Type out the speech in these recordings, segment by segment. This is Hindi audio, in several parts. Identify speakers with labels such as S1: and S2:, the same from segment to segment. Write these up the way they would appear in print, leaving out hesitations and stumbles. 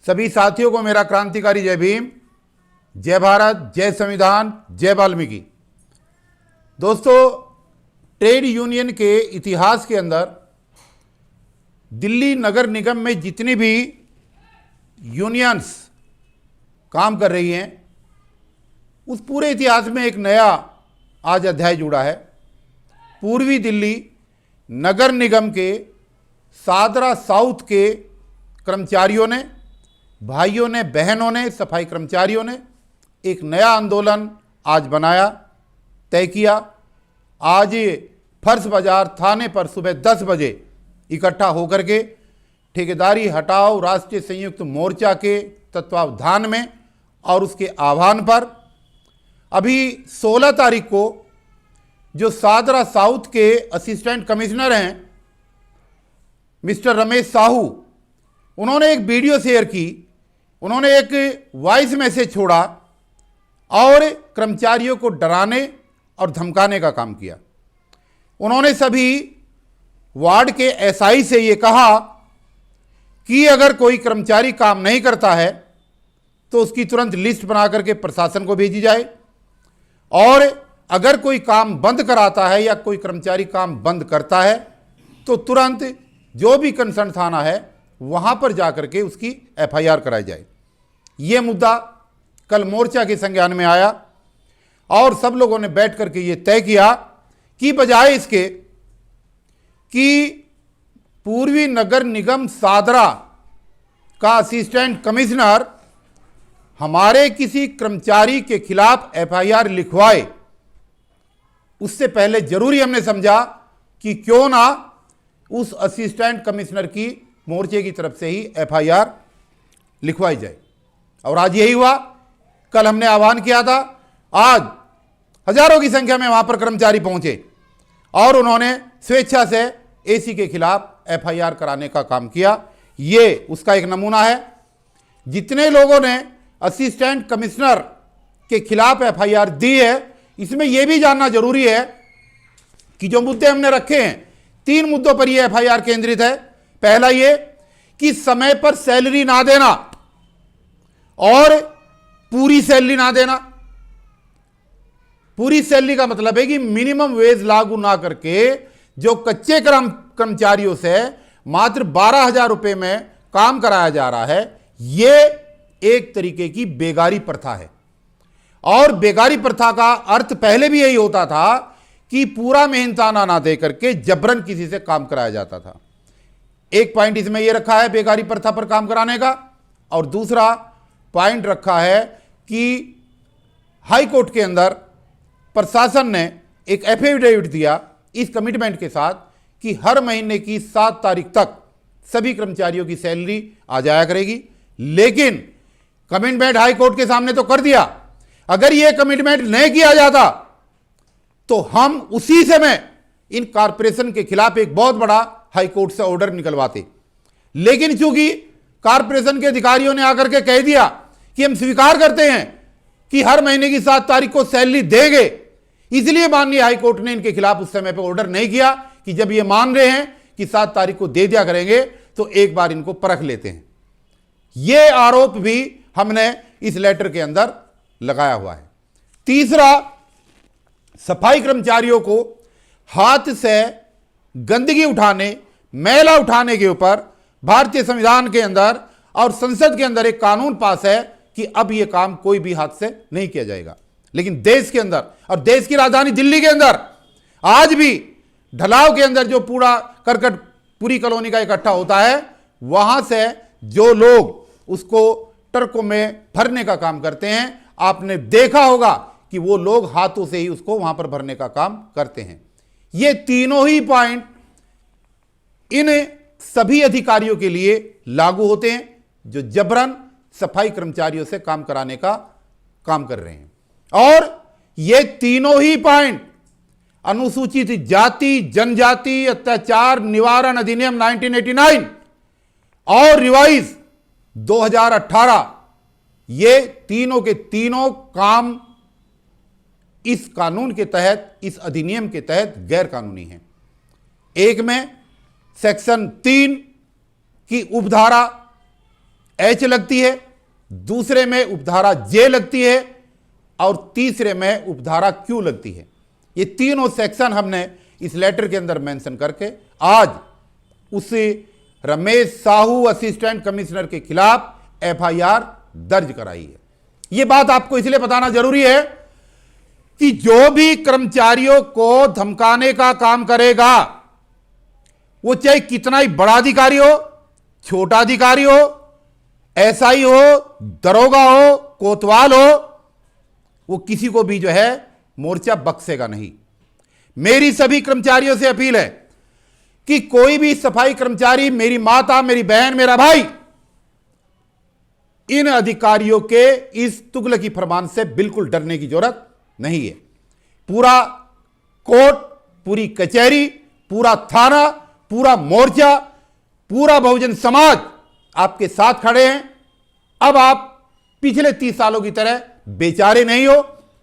S1: सभी साथियों को मेरा क्रांतिकारी जय भीम, जय भारत, जय संविधान, जय वाल्मीकि। दोस्तों, ट्रेड यूनियन के इतिहास के अंदर दिल्ली नगर निगम में जितनी भी यूनियंस काम कर रही हैं, उस पूरे इतिहास में एक नया आज अध्याय जुड़ा है। पूर्वी दिल्ली नगर निगम के सादरा साउथ के कर्मचारियों ने, भाइयों ने, बहनों ने, सफाई कर्मचारियों ने एक नया आंदोलन आज बनाया, तय किया। आज फर्श बाजार थाने पर सुबह 10 बजे इकट्ठा होकर के ठेकेदारी हटाओ राष्ट्रीय संयुक्त मोर्चा के तत्वावधान में और उसके आह्वान पर अभी 16 तारीख को जो सादरा साउथ के असिस्टेंट कमिश्नर हैं मिस्टर रमेश साहू, उन्होंने एक वीडियो शेयर की, उन्होंने एक वॉइस मैसेज छोड़ा और कर्मचारियों को डराने और धमकाने का काम किया। उन्होंने सभी वार्ड के एसआई से ये कहा कि अगर कोई कर्मचारी काम नहीं करता है तो उसकी तुरंत लिस्ट बना करके प्रशासन को भेजी जाए, और अगर कोई काम बंद कराता है या कोई कर्मचारी काम बंद करता है तो तुरंत जो भी कंसर्न थाना है वहां पर जाकर के उसकी एफआईआर कराई जाए। ये मुद्दा कल मोर्चा के संज्ञान में आया और सब लोगों ने बैठ करके ये तय किया कि बजाय इसके कि पूर्वी नगर निगम सादरा का असिस्टेंट कमिश्नर हमारे किसी कर्मचारी के खिलाफ एफआईआर लिखवाए, उससे पहले जरूरी हमने समझा कि क्यों ना उस असिस्टेंट कमिश्नर की मोर्चे की तरफ से ही एफआईआर लिखवाई जाए। और आज यही हुआ। कल हमने आह्वान किया था, आज हजारों की संख्या में वहां पर कर्मचारी पहुंचे और उन्होंने स्वेच्छा से एसी के खिलाफ एफआईआर कराने का काम किया। ये उसका एक नमूना है। जितने लोगों ने असिस्टेंट कमिश्नर के खिलाफ एफआईआर दी है, इसमें यह भी जानना जरूरी है कि जो मुद्दे हमने रखे हैं, 3 मुद्दों पर यह एफआईआर केंद्रित है। पहला यह कि समय पर सैलरी ना देना और पूरी सैलरी ना देना। पूरी सैलरी का मतलब है कि मिनिमम वेज लागू ना करके जो कच्चे कर्मचारियों से मात्र 12,000 रुपए में काम कराया जा रहा है, यह एक तरीके की बेगारी प्रथा है। और बेगारी प्रथा का अर्थ पहले भी यही होता था कि पूरा मेहनताना ना दे करके जबरन किसी से काम कराया जाता था। एक पॉइंट इसमें यह रखा है बेगारी प्रथा पर काम कराने का, और दूसरा पॉइंट रखा है कि हाई कोर्ट के अंदर प्रशासन ने एक एफिडेविट दिया इस कमिटमेंट के साथ कि हर महीने की 7 तारीख तक सभी कर्मचारियों की सैलरी आ जाया करेगी। लेकिन कमिटमेंट हाई कोर्ट के सामने तो कर दिया, अगर यह कमिटमेंट नहीं किया जाता तो हम उसी समय इन कारपोरेशन के खिलाफ एक बहुत बड़ा हाई कोर्ट से ऑर्डर निकलवाते। लेकिन चूंकि कारपोरेशन के अधिकारियों ने आकर के कह दिया कि हम स्वीकार करते हैं कि हर महीने की 7 तारीख को सैलरी देंगे, इसलिए माननीय हाई कोर्ट ने इनके खिलाफ उस समय पर ऑर्डर नहीं किया कि जब ये मान रहे हैं कि 7 तारीख को दे दिया करेंगे तो एक बार इनको परख लेते हैं। यह आरोप भी हमने इस लेटर के अंदर लगाया हुआ है। तीसरा, सफाई कर्मचारियों को हाथ से गंदगी उठाने, मैला उठाने के ऊपर भारतीय संविधान के अंदर और संसद के अंदर एक कानून पास है कि अब यह काम कोई भी हाथ से नहीं किया जाएगा। लेकिन देश के अंदर और देश की राजधानी दिल्ली के अंदर आज भी ढलाव के अंदर जो पूरा करकट पूरी कॉलोनी का इकट्ठा होता है, वहां से जो लोग उसको ट्रकों में भरने का काम करते हैं, आपने देखा होगा कि वो लोग हाथों से ही उसको वहां पर भरने का काम करते हैं। ये तीनों ही पॉइंट इन सभी अधिकारियों के लिए लागू होते हैं जो जबरन सफाई कर्मचारियों से काम कराने का काम कर रहे हैं। और ये तीनों ही पॉइंट अनुसूचित जाति जनजाति अत्याचार निवारण अधिनियम 1989 और रिवाइज 2018, ये तीनों के तीनों काम इस कानून के तहत, इस अधिनियम के तहत गैर कानूनी है। एक में सेक्शन 3 की उपधारा एच लगती है, दूसरे में उपधारा जे लगती है और तीसरे में उपधारा क्यू लगती है। ये तीनों सेक्शन हमने इस लेटर के अंदर मेंशन करके आज उसी रमेश साहू असिस्टेंट कमिश्नर के खिलाफ एफआईआर दर्ज कराई है। यह बात आपको इसलिए बताना जरूरी है कि जो भी कर्मचारियों को धमकाने का काम करेगा, वो चाहे कितना ही बड़ा अधिकारी हो, छोटा अधिकारी हो, एसआई हो, दरोगा हो, कोतवाल हो, वो किसी को भी जो है मोर्चा बख्शेगा नहीं। मेरी सभी कर्मचारियों से अपील है कि कोई भी सफाई कर्मचारी, मेरी माता, मेरी बहन, मेरा भाई, इन अधिकारियों के इस तुगलकी फरमान से बिल्कुल डरने की जरूरत नहीं है। पूरा कोर्ट, पूरी कचहरी, पूरा थाना, पूरा मोर्चा, पूरा बहुजन समाज आपके साथ खड़े हैं। अब आप पिछले 30 सालों की तरह बेचारे नहीं हो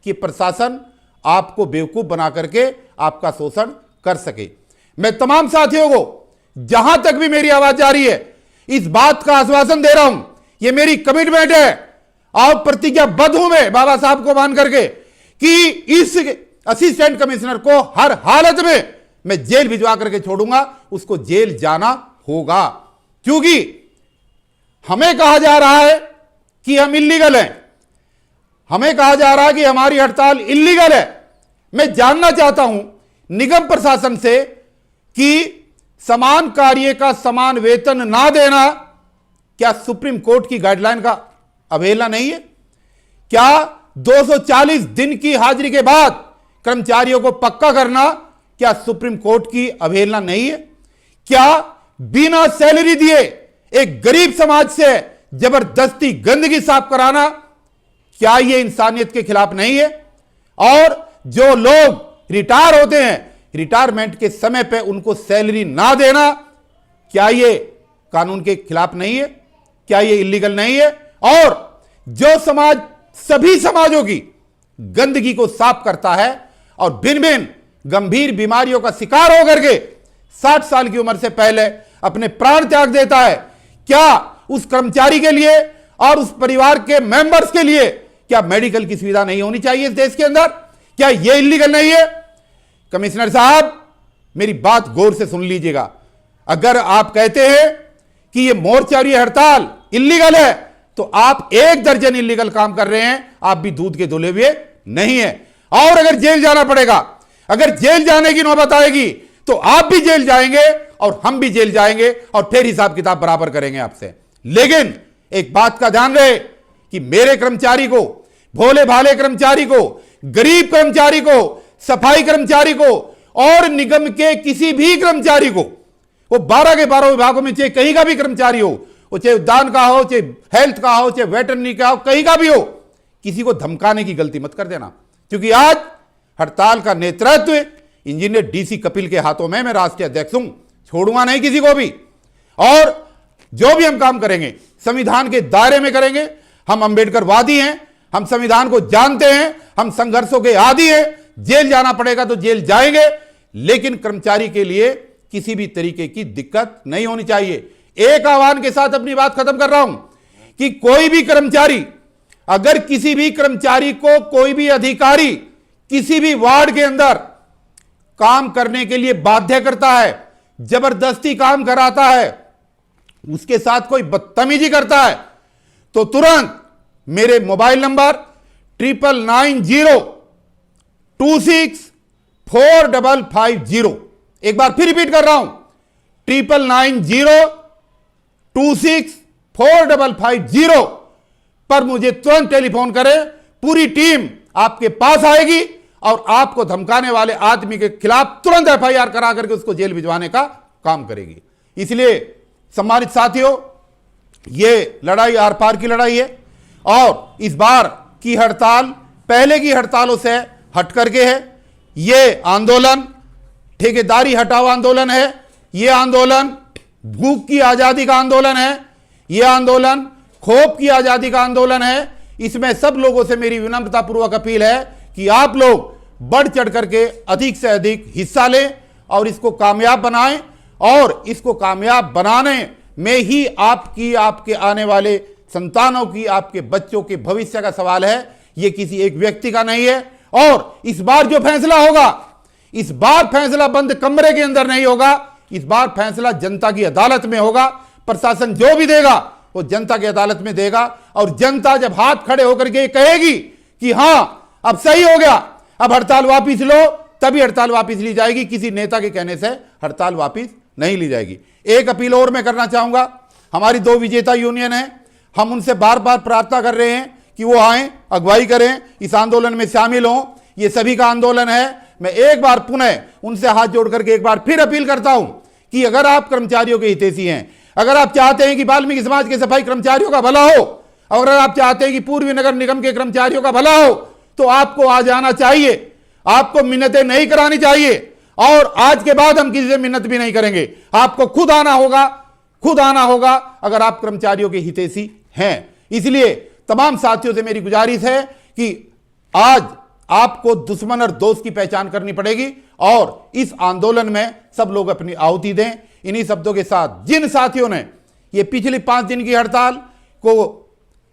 S1: कि प्रशासन आपको बेवकूफ बना करके आपका शोषण कर सके। मैं तमाम साथियों को, जहां तक भी मेरी आवाज जा रही है, इस बात का आश्वासन दे रहा हूं, यह मेरी कमिटमेंट है और प्रतिज्ञाबद्ध हूं मैं बाबा साहब को मान करके कि इस असिस्टेंट कमिश्नर को हर हालत में मैं जेल भिजवा करके छोड़ूंगा। उसको जेल जाना होगा, क्योंकि हमें कहा जा रहा है कि हम इल्लीगल हैं, हमें कहा जा रहा है कि हमारी हड़ताल इल्लीगल है। मैं जानना चाहता हूं निगम प्रशासन से कि समान कार्य का समान वेतन ना देना क्या सुप्रीम कोर्ट की गाइडलाइन का अवहेलना नहीं है? क्या 240 दिन की हाजिरी के बाद कर्मचारियों को पक्का करना क्या सुप्रीम कोर्ट की अवहेलना नहीं है? क्या बिना सैलरी दिए एक गरीब समाज से जबरदस्ती गंदगी साफ कराना क्या यह इंसानियत के खिलाफ नहीं है? और जो लोग रिटायर होते हैं, रिटायरमेंट के समय पे उनको सैलरी ना देना क्या यह कानून के खिलाफ नहीं है? क्या यह इलीगल नहीं है? और जो समाज सभी समाजों की गंदगी को साफ करता है और भिन्न भिन्न गंभीर बीमारियों का शिकार होकर के 60 साल की उम्र से पहले अपने प्राण त्याग देता है, क्या उस कर्मचारी के लिए और उस परिवार के मेंबर्स के लिए क्या मेडिकल की सुविधा नहीं होनी चाहिए इस देश के अंदर? क्या यह इलीगल नहीं है? कमिश्नर साहब, मेरी बात गौर से सुन लीजिएगा। अगर आप कहते हैं कि यह मोर्चा और यह हड़ताल इलीगल है, तो आप 1 दर्जन इलीगल काम कर रहे हैं, आप भी दूध के धुले हुए नहीं है। और अगर जेल जाना पड़ेगा, अगर जेल जाने की नौबत आएगी, तो आप भी जेल जाएंगे और हम भी जेल जाएंगे और फिर हिसाब किताब बराबर करेंगे आपसे। लेकिन एक बात का ध्यान रहे कि मेरे कर्मचारी को, भोले भाले कर्मचारी को, गरीब कर्मचारी को, सफाई कर्मचारी को और निगम के किसी भी कर्मचारी को, वो 12 के 12 विभागों में चाहे कहीं का भी कर्मचारी हो, वो चाहे उद्यान का हो, चाहे हेल्थ का हो, चाहे वेटरनरी का हो, कहीं का भी हो, किसी को धमकाने की गलती मत कर देना। क्योंकि आज हड़ताल का नेतृत्व इंजीनियर डीसी कपिल के हाथों में, मैं राष्ट्रीय अध्यक्ष हूं, छोड़ूंगा नहीं किसी को भी। और जो भी हम काम करेंगे संविधान के दायरे में करेंगे। हम अंबेडकरवादी हैं, हम संविधान को जानते हैं, हम संघर्षों के आदी हैं। जेल जाना पड़ेगा तो जेल जाएंगे, लेकिन कर्मचारी के लिए किसी भी तरीके की दिक्कत नहीं होनी चाहिए। एक आह्वान के साथ अपनी बात खत्म कर रहा हूं कि कोई भी कर्मचारी, अगर किसी भी कर्मचारी को कोई भी अधिकारी किसी भी वार्ड के अंदर काम करने के लिए बाध्य करता है, जबरदस्ती काम कराता है, उसके साथ कोई बदतमीजी करता है, तो तुरंत मेरे मोबाइल नंबर 9990264550, एक बार फिर रिपीट कर रहा हूं, 9990264550 पर मुझे तुरंत टेलीफोन करें। पूरी टीम आपके पास आएगी और आपको धमकाने वाले आदमी के खिलाफ तुरंत एफआईआर करा करके उसको जेल भिजवाने का काम करेगी। इसलिए सम्मानित साथियों, यह लड़ाई आर पार की लड़ाई है और इस बार की हड़ताल पहले की हड़तालों से हट करके है। यह आंदोलन ठेकेदारी हटाओ आंदोलन है, यह आंदोलन भूख की आजादी का आंदोलन है, यह आंदोलन खौफ की आजादी का आंदोलन है। इसमें सब लोगों से मेरी विनम्रतापूर्वक अपील है कि आप लोग बढ़ चढ़ करके अधिक से अधिक हिस्सा लें और इसको कामयाब बनाएं। और इसको कामयाब बनाने में ही आपकी, आपके आने वाले संतानों की, आपके बच्चों के भविष्य का सवाल है। यह किसी एक व्यक्ति का नहीं है। और इस बार जो फैसला होगा, इस बार फैसला बंद कमरे के अंदर नहीं होगा, इस बार फैसला जनता की अदालत में होगा। प्रशासन जो भी देगा वो जनता की अदालत में देगा, और जनता जब हाथ खड़े होकर के कहेगी कि हां अब सही हो गया, अब हड़ताल वापिस लो, तभी हड़ताल वापिस ली जाएगी। किसी नेता के कहने से हड़ताल वापिस नहीं ली जाएगी। एक अपील और मैं करना चाहूंगा, हमारी 2 विजेता यूनियन है, हम उनसे बार बार प्रार्थना कर रहे हैं कि वो आए, अगुवाई करें, इस आंदोलन में शामिल हों। ये सभी का आंदोलन है। मैं एक बार पुनः उनसे हाथ जोड़ करके एक बार फिर अपील करता हूं कि अगर आप कर्मचारियों के हितैषी हैं, अगर आप चाहते हैं कि वाल्मीकि समाज के सफाई कर्मचारियों का भला हो, अगर आप चाहते हैं कि पूर्वी नगर निगम के कर्मचारियों का भला हो, तो आपको आ जाना चाहिए। आपको मिन्नतें नहीं करानी चाहिए, और आज के बाद हम किसी से मिन्नत भी नहीं करेंगे। आपको खुद आना होगा, खुद आना होगा, अगर आप कर्मचारियों के हितैषी हैं। इसलिए तमाम साथियों से मेरी गुजारिश है कि आज आपको दुश्मन और दोस्त की पहचान करनी पड़ेगी, और इस आंदोलन में सब लोग अपनी आहुति दें। इन्हीं शब्दों के साथ जिन साथियों ने ये पिछली 5 दिन की हड़ताल को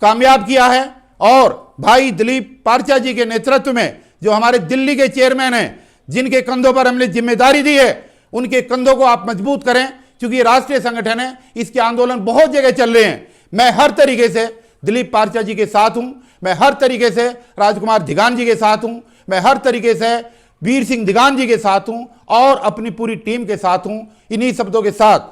S1: कामयाब किया है, और भाई दिलीप पारचा जी के नेतृत्व में जो हमारे दिल्ली के चेयरमैन हैं, जिनके कंधों पर हमने जिम्मेदारी दी है, उनके कंधों को आप मजबूत करें, क्योंकि ये राष्ट्रीय संगठन है, इसके आंदोलन बहुत जगह चल रहे हैं। मैं हर तरीके से दिलीप पारचा जी के साथ हूं, मैं हर तरीके से राजकुमार धिगान जी के साथ हूं, मैं हर तरीके से वीर सिंह धिगान जी के साथ हूं, और अपनी पूरी टीम के साथ हूं। इन्हीं शब्दों के साथ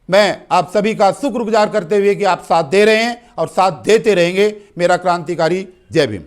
S1: मैं आप सभी का शुक्रगुजार करते हुए कि आप साथ दे रहे हैं और साथ देते रहेंगे। मेरा क्रांतिकारी जय भीम।